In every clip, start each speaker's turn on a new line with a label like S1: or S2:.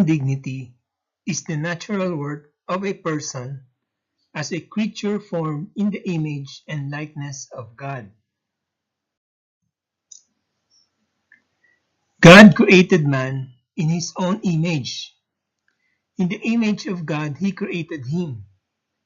S1: dignity is the natural worth of a person as a creature formed in the image and likeness of God. God created man in his own image. In the image of God, he created him.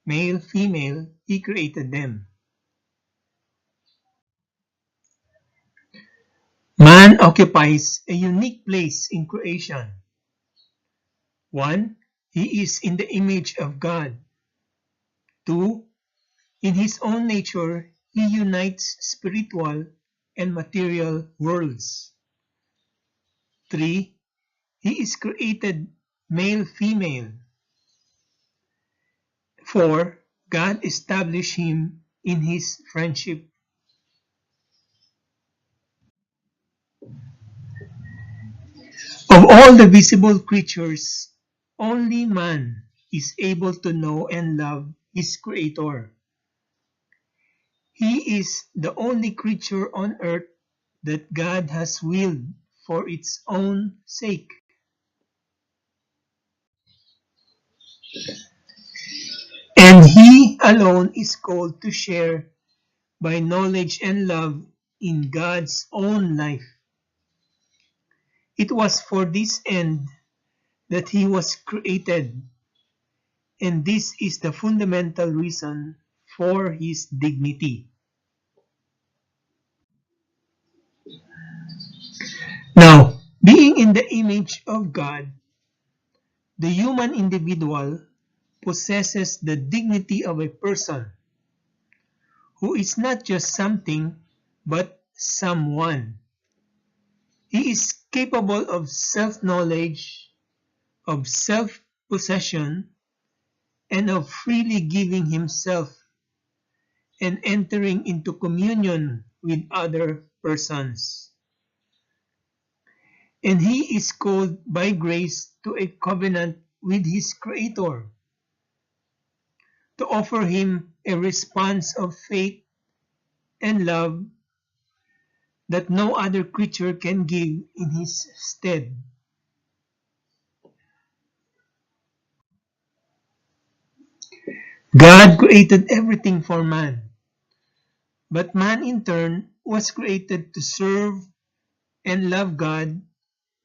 S1: Male, female, he created them. Man occupies a unique place in creation. 1. He is in the image of God. 2. In his own nature, he unites spiritual and material worlds. 3. He is created male-female. 4. God established him in his friendship. Of all the visible creatures, only man is able to know and love his Creator. He is the only creature on earth that God has willed for its own sake. And he alone is called to share by knowledge and love in God's own life. It was for this end that he was created, and this is the fundamental reason for his dignity. Now, being in the image of God, the human individual possesses the dignity of a person who is not just something but someone. He is capable of self-knowledge, of self-possession, and of freely giving himself and entering into communion with other persons. And he is called by grace to a covenant with his Creator, to offer him a response of faith and love that no other creature can give in his stead. God created everything for man, but man in turn was created to serve and love God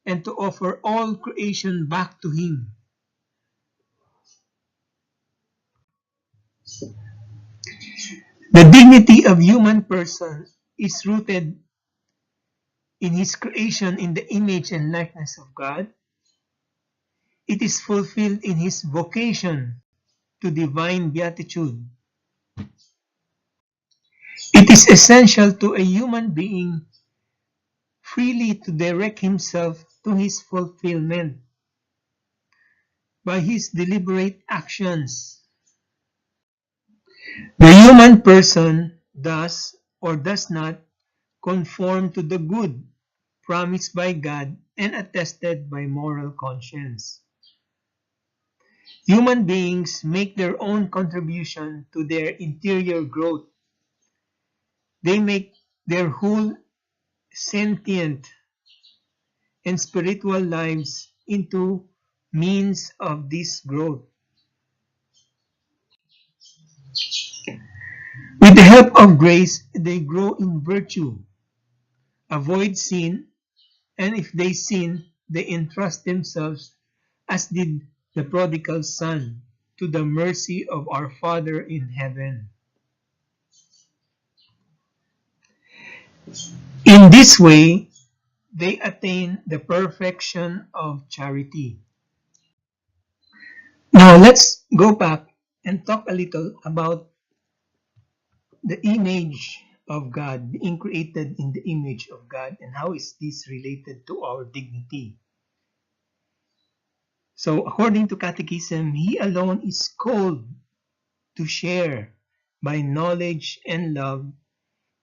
S1: and to offer all creation back to him. The dignity of human person is rooted in his creation in the image and likeness of God. It is fulfilled in his vocation to divine beatitude. It is essential to a human being freely to direct himself to his fulfillment by his deliberate actions. The human person does or does not conform to the good promised by God and attested by moral conscience. Human beings make their own contribution to their interior growth. They make their whole sentient and spiritual lives into means of this growth. With the help of grace, they grow in virtue, avoid sin, and if they sin, they entrust themselves, as did the prodigal son, to the mercy of our Father in heaven. In this way, they attain the perfection of charity. Now let's go back and talk a little about the image of God, being created in the image of God, and how is this related to our dignity. So according to Catechism, he alone is called to share by knowledge and love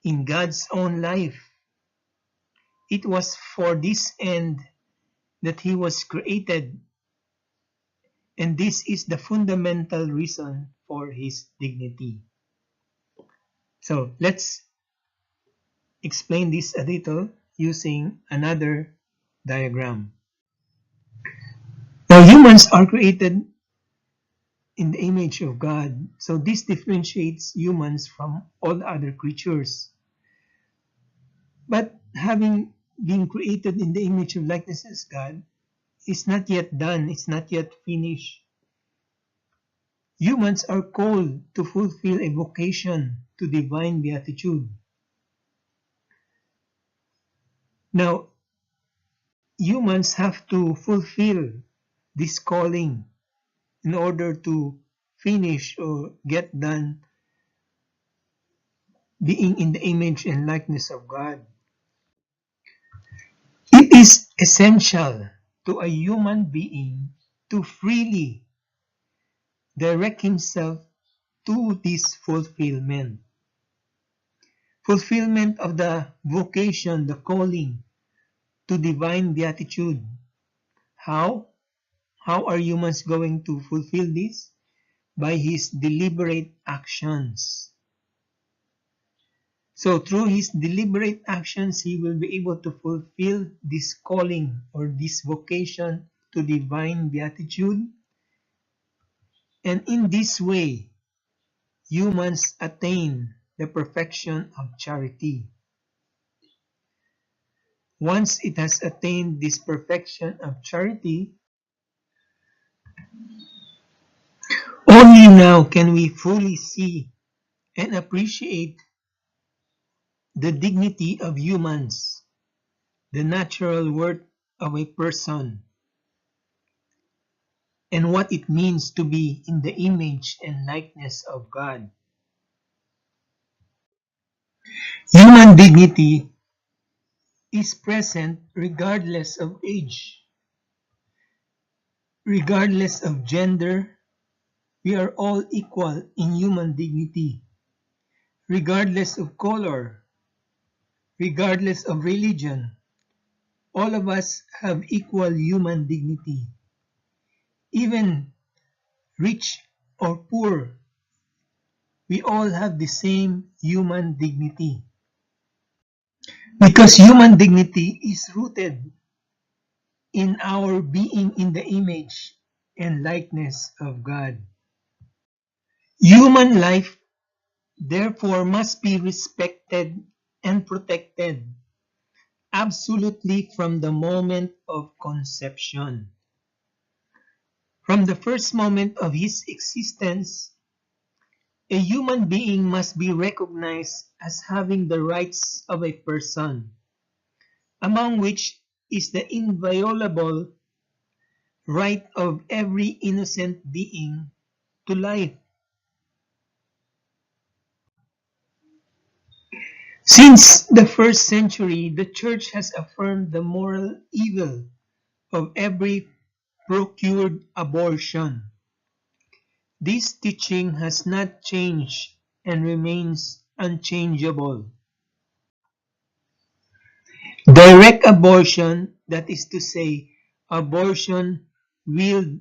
S1: in God's own life. It was for this end that he was created, and this is the fundamental reason for his dignity. So let's explain this a little using another diagram. Now Humans are created in the image of God, so this differentiates humans from all other creatures. But having been created in the image of likeness as God is not yet done, it's not yet finished. Humans are called to fulfill a vocation to divine beatitude. Now, humans have to fulfill this calling in order to finish or get done being in the image and likeness of God. It is essential to a human being to freely direct himself to this fulfillment. Fulfillment of the vocation, the calling to divine beatitude. How? How are humans going to fulfill this? By his deliberate actions. So through his deliberate actions, he will be able to fulfill this calling or this vocation to divine beatitude. And in this way, humans attain the perfection of charity. Once it has attained this perfection of charity, only now can we fully see and appreciate the dignity of humans, the natural worth of a person, and what it means to be in the image and likeness of God. Human dignity is present regardless of age, regardless of gender. We are all equal in human dignity, regardless of color, regardless of religion. All of us have equal human dignity. Even rich or poor, we all have the same human dignity. Because human dignity is rooted in our being in the image and likeness of God. Human life, therefore, must be respected and protected absolutely from the moment of conception. From the first moment of his existence, a human being must be recognized as having the rights of a person, among which is the inviolable right of every innocent being to life. Since the first century, the Church has affirmed the moral evil of every procured abortion. This teaching has not changed and remains unchangeable. Direct abortion, that is to say, abortion willed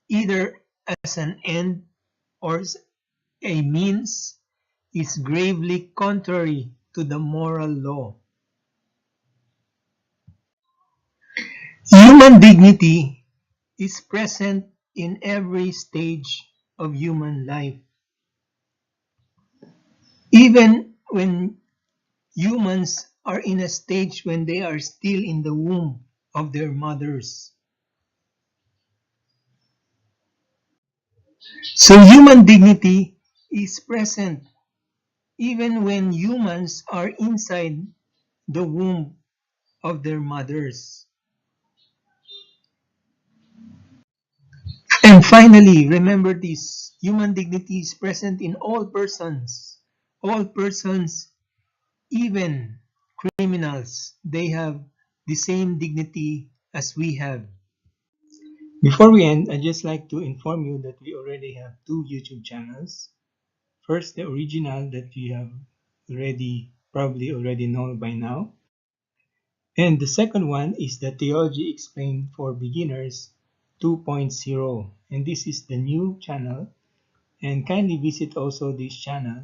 S1: either as an end or as a means, is gravely contrary to the moral law. Human dignity is present in every stage of human life. Even when humans are in a stage when they are still in the womb of their mothers. So human dignity is present even when humans are inside the womb of their mothers. And finally, remember this, human dignity is present in all persons. All persons, even criminals, they have the same dignity as we have. Before we end, I'd just like to inform you that we already have two YouTube channels. First, the original that you have probably already known by now. And the second one is the Theology Explained for Beginners 2.0. And this is the new channel. And kindly visit also this channel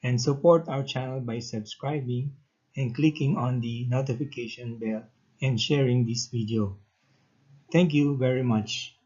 S1: and support our channel by subscribing and clicking on the notification bell and sharing this video. Thank you very much.